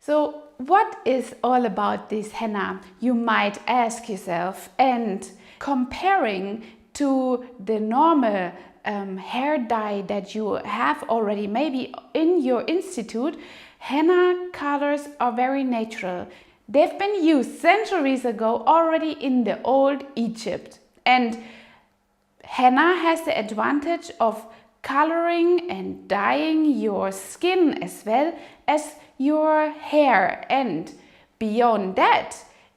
So what is all about this henna, you might ask yourself, and comparing to the normal hair dye that you have already maybe in your institute, henna colors are very natural. They've been used centuries ago already in the old Egypt, and henna has the advantage of coloring and dyeing your skin as well as your hair, and beyond that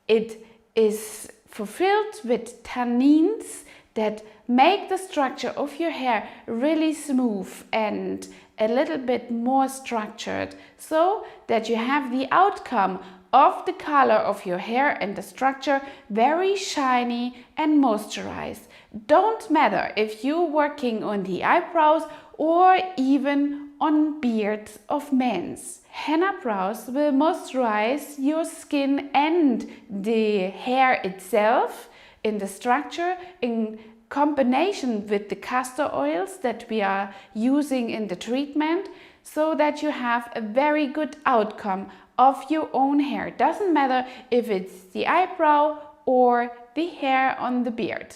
it is fulfilled with tannins that make the structure of your hair really smooth and a little bit more structured, so that you have the outcome of the color of your hair and the structure very shiny and moisturized. Don't matter if you're working on the eyebrows or even on beards of men's. Henna brows will moisturize your skin and the hair itself in the structure in combination with the castor oils that we are using in the treatment, so that you have a very good outcome of your own hair. Doesn't matter if it's the eyebrow or the hair on the beard.